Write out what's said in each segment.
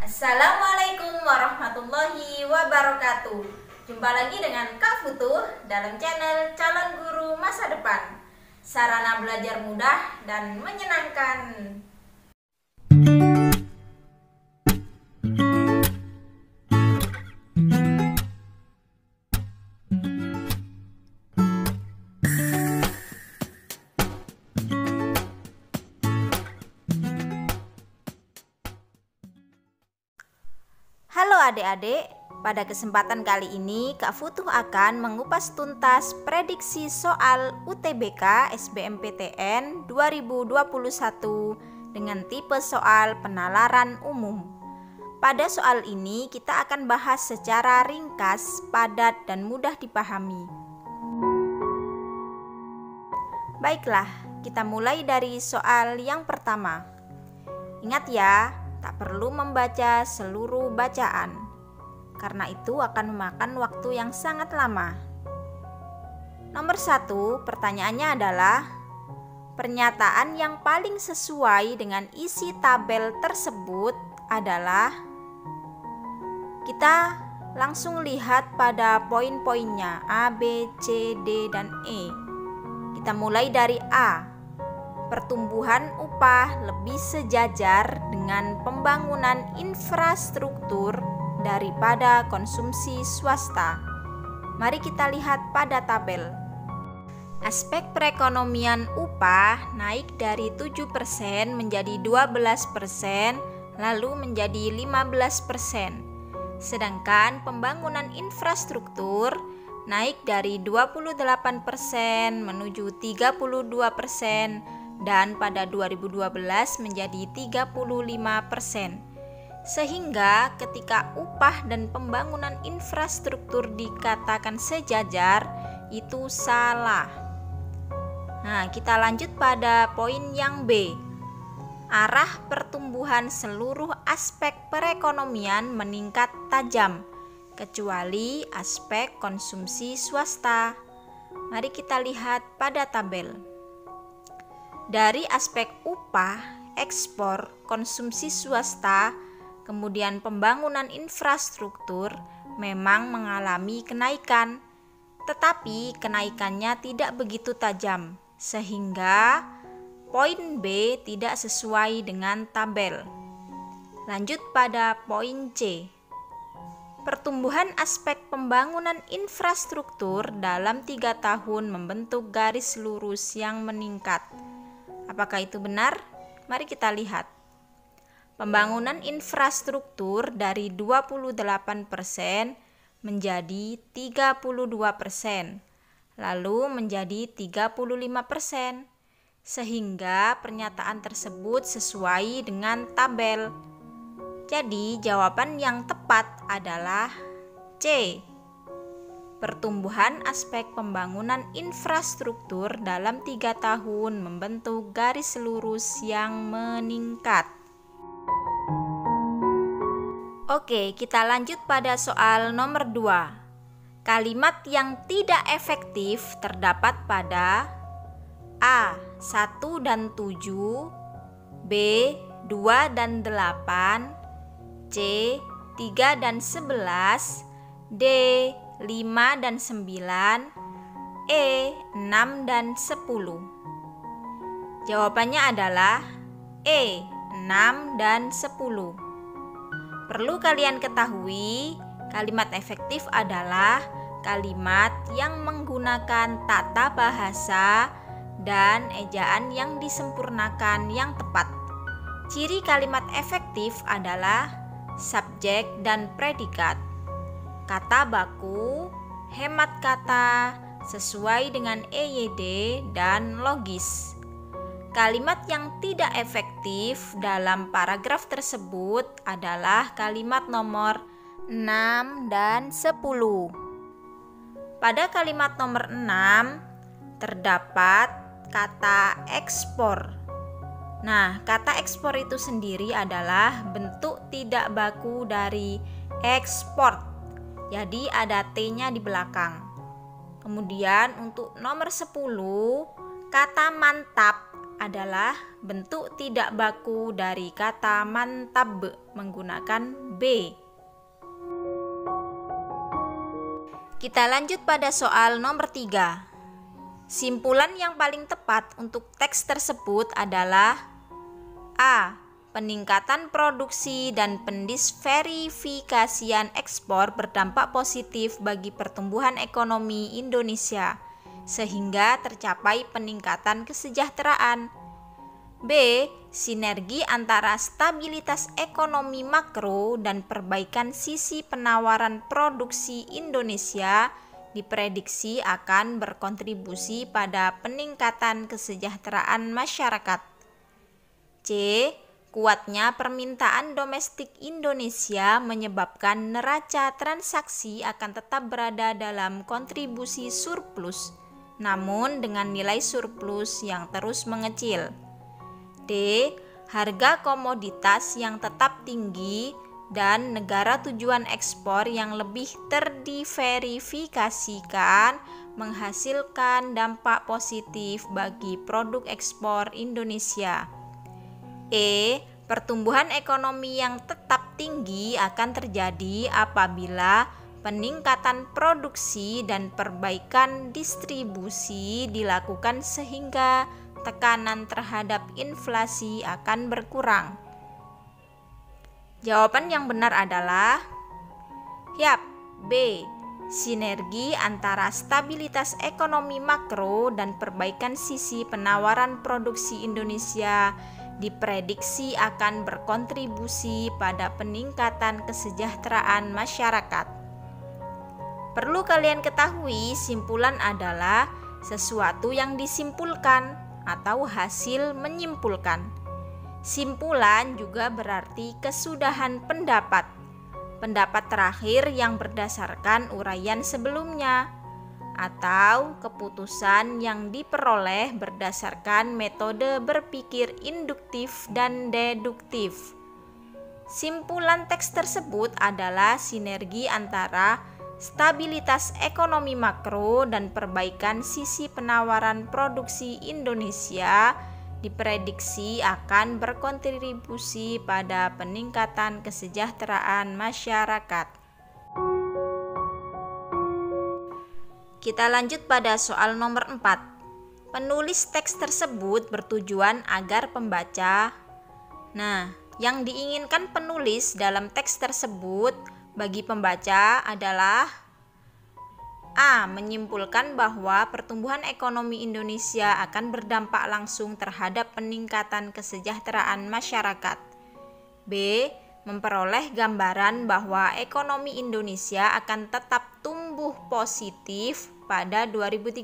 Assalamualaikum warahmatullahi wabarakatuh. Jumpa lagi dengan Kak Futuh dalam channel Calon Guru Masa Depan. Sarana belajar mudah dan menyenangkan. Halo adik-adik, pada kesempatan kali ini Kak Futuh akan mengupas tuntas prediksi soal UTBK SBMPTN 2021 dengan tipe soal penalaran umum. Pada soal ini kita akan bahas secara ringkas, padat, dan mudah dipahami. Baiklah, kita mulai dari soal yang pertama. Ingat ya, tak perlu membaca seluruh bacaan, karena itu akan memakan waktu yang sangat lama. Nomor 1, pertanyaannya adalah pernyataan yang paling sesuai dengan isi tabel tersebut adalah. Kita langsung lihat pada poin-poinnya A, B, C, D, dan E. Kita mulai dari A. Pertumbuhan upah lebih sejajar dengan pembangunan infrastruktur daripada konsumsi swasta. Mari kita lihat pada tabel. Aspek perekonomian upah naik dari 7% menjadi 12%, lalu menjadi 15%. Sedangkan pembangunan infrastruktur naik dari 28% menuju 32%, dan pada 2012 menjadi 35%. Sehingga ketika upah dan pembangunan infrastruktur dikatakan sejajar, itu salah. Nah, kita lanjut pada poin yang B. Arah pertumbuhan seluruh aspek perekonomian meningkat tajam, kecuali aspek konsumsi swasta. Mari kita lihat pada tabel. Dari aspek upah, ekspor, konsumsi swasta, kemudian pembangunan infrastruktur memang mengalami kenaikan, tetapi kenaikannya tidak begitu tajam, sehingga poin B tidak sesuai dengan tabel. Lanjut pada poin C. Pertumbuhan aspek pembangunan infrastruktur dalam 3 tahun membentuk garis lurus yang meningkat. Apakah itu benar? Mari kita lihat. Pembangunan infrastruktur dari 28% menjadi 32%, lalu menjadi 35%, sehingga pernyataan tersebut sesuai dengan tabel. Jadi jawaban yang tepat adalah C. Pertumbuhan aspek pembangunan infrastruktur dalam 3 tahun membentuk garis lurus yang meningkat. Oke, kita lanjut pada soal nomor 2. Kalimat yang tidak efektif terdapat pada A. 1 dan 7, B. 2 dan 8, C. 3 dan 11, D. 5 dan 9, E. 6 dan 10. Jawabannya adalah E. 6 dan 10. Perlu kalian ketahui, kalimat efektif adalah kalimat yang menggunakan tata bahasa dan ejaan yang disempurnakan yang tepat. Ciri kalimat efektif adalah subjek dan predikat. Kata baku, hemat kata, sesuai dengan EYD, dan logis. Kalimat yang tidak efektif dalam paragraf tersebut adalah kalimat nomor 6 dan 10. Pada kalimat nomor 6 terdapat kata ekspor. Nah, kata ekspor itu sendiri adalah bentuk tidak baku dari ekspor. Jadi ada T-nya di belakang. Kemudian untuk nomor 10, kata mantap adalah bentuk tidak baku dari kata mantab menggunakan B. Kita lanjut pada soal nomor 3. Simpulan yang paling tepat untuk teks tersebut adalah A. Peningkatan produksi dan pendisverifikasian ekspor berdampak positif bagi pertumbuhan ekonomi Indonesia, sehingga tercapai peningkatan kesejahteraan. B. Sinergi antara stabilitas ekonomi makro dan perbaikan sisi penawaran produksi Indonesia diprediksi akan berkontribusi pada peningkatan kesejahteraan masyarakat. C. Kuatnya permintaan domestik Indonesia menyebabkan neraca transaksi akan tetap berada dalam kontribusi surplus, namun dengan nilai surplus yang terus mengecil. D. Harga komoditas yang tetap tinggi dan negara tujuan ekspor yang lebih terdiverifikasikan menghasilkan dampak positif bagi produk ekspor Indonesia. E. Pertumbuhan ekonomi yang tetap tinggi akan terjadi apabila peningkatan produksi dan perbaikan distribusi dilakukan sehingga tekanan terhadap inflasi akan berkurang. Jawaban yang benar adalah B. Sinergi antara stabilitas ekonomi makro dan perbaikan sisi penawaran produksi Indonesia diprediksi akan berkontribusi pada peningkatan kesejahteraan masyarakat. Perlu kalian ketahui, simpulan adalah sesuatu yang disimpulkan atau hasil menyimpulkan. Simpulan juga berarti kesudahan pendapat, pendapat terakhir yang berdasarkan uraian sebelumnya, atau keputusan yang diperoleh berdasarkan metode berpikir induktif dan deduktif. Simpulan teks tersebut adalah sinergi antara stabilitas ekonomi makro dan perbaikan sisi penawaran produksi Indonesia diprediksi akan berkontribusi pada peningkatan kesejahteraan masyarakat. Kita lanjut pada soal nomor 4. Penulis teks tersebut bertujuan agar pembaca. Yang diinginkan penulis dalam teks tersebut bagi pembaca adalah A. Menyimpulkan bahwa pertumbuhan ekonomi Indonesia akan berdampak langsung terhadap peningkatan kesejahteraan masyarakat. B. Memperoleh gambaran bahwa ekonomi Indonesia akan tetap tumbuh positif pada 2013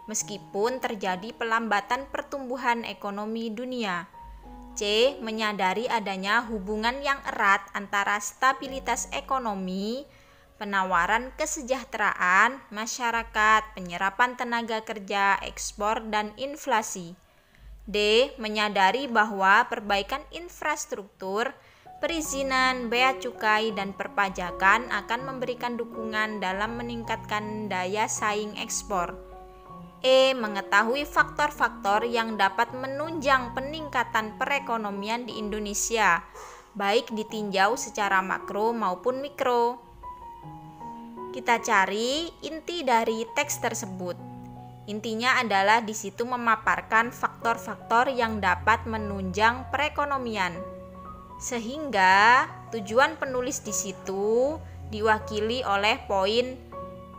meskipun terjadi pelambatan pertumbuhan ekonomi dunia. C. Menyadari adanya hubungan yang erat antara stabilitas ekonomi, penawaran kesejahteraan masyarakat, penyerapan tenaga kerja, ekspor, dan inflasi. D. Menyadari bahwa perbaikan infrastruktur, perizinan, bea cukai, dan perpajakan akan memberikan dukungan dalam meningkatkan daya saing ekspor. E. Mengetahui faktor-faktor yang dapat menunjang peningkatan perekonomian di Indonesia, baik ditinjau secara makro maupun mikro. Kita cari inti dari teks tersebut. Intinya adalah di situ memaparkan faktor-faktor yang dapat menunjang perekonomian. Sehingga tujuan penulis di situ diwakili oleh poin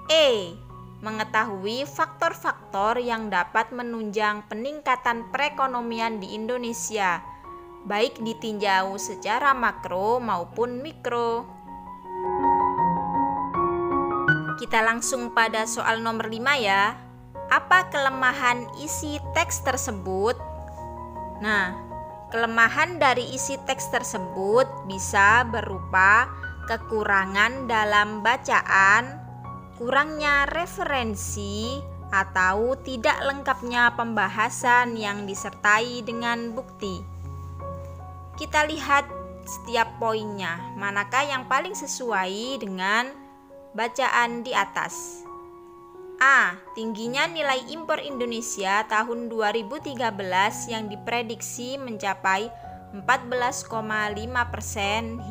E. Mengetahui faktor-faktor yang dapat menunjang peningkatan perekonomian di Indonesia, baik ditinjau secara makro maupun mikro. Kita langsung pada soal nomor 5 ya. Apa kelemahan isi teks tersebut? Kelemahan dari isi teks tersebut bisa berupa kekurangan dalam bacaan, kurangnya referensi, atau tidak lengkapnya pembahasan yang disertai dengan bukti. Kita lihat setiap poinnya, manakah yang paling sesuai dengan bacaan di atas. A. Tingginya nilai impor Indonesia tahun 2013 yang diprediksi mencapai 14,5%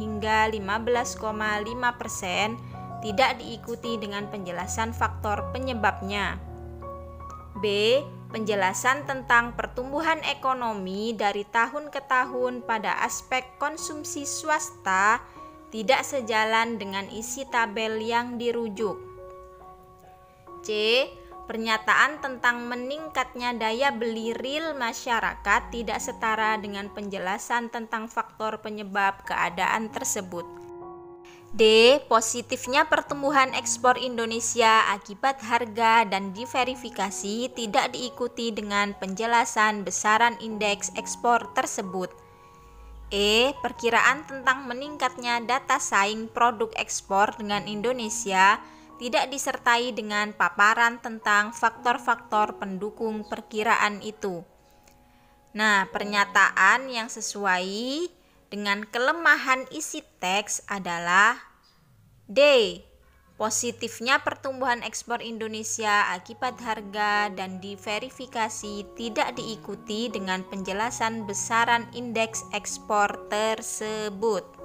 hingga 15,5% tidak diikuti dengan penjelasan faktor penyebabnya. B. Penjelasan tentang pertumbuhan ekonomi dari tahun ke tahun pada aspek konsumsi swasta tidak sejalan dengan isi tabel yang dirujuk. C. Pernyataan tentang meningkatnya daya beli real masyarakat tidak setara dengan penjelasan tentang faktor penyebab keadaan tersebut. D. Positifnya pertumbuhan ekspor Indonesia akibat harga dan diverifikasi tidak diikuti dengan penjelasan besaran indeks ekspor tersebut. E. Perkiraan tentang meningkatnya data saing produk ekspor dengan Indonesia tidak disertai dengan paparan tentang faktor-faktor pendukung perkiraan itu. Nah, pernyataan yang sesuai dengan kelemahan isi teks adalah D. Positifnya pertumbuhan ekspor Indonesia akibat harga dan diverifikasi tidak diikuti dengan penjelasan besaran indeks ekspor tersebut.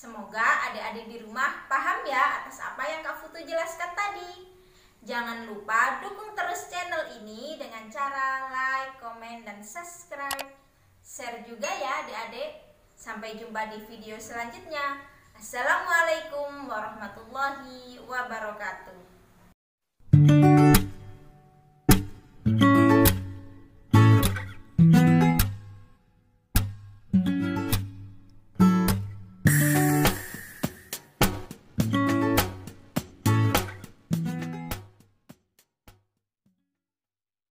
Semoga adik-adik di rumah paham ya atas apa yang Kak Futu jelaskan tadi. Jangan lupa dukung terus channel ini dengan cara like, komen, dan subscribe. Share juga ya adik-adik. Sampai jumpa di video selanjutnya. Assalamualaikum warahmatullahi wabarakatuh.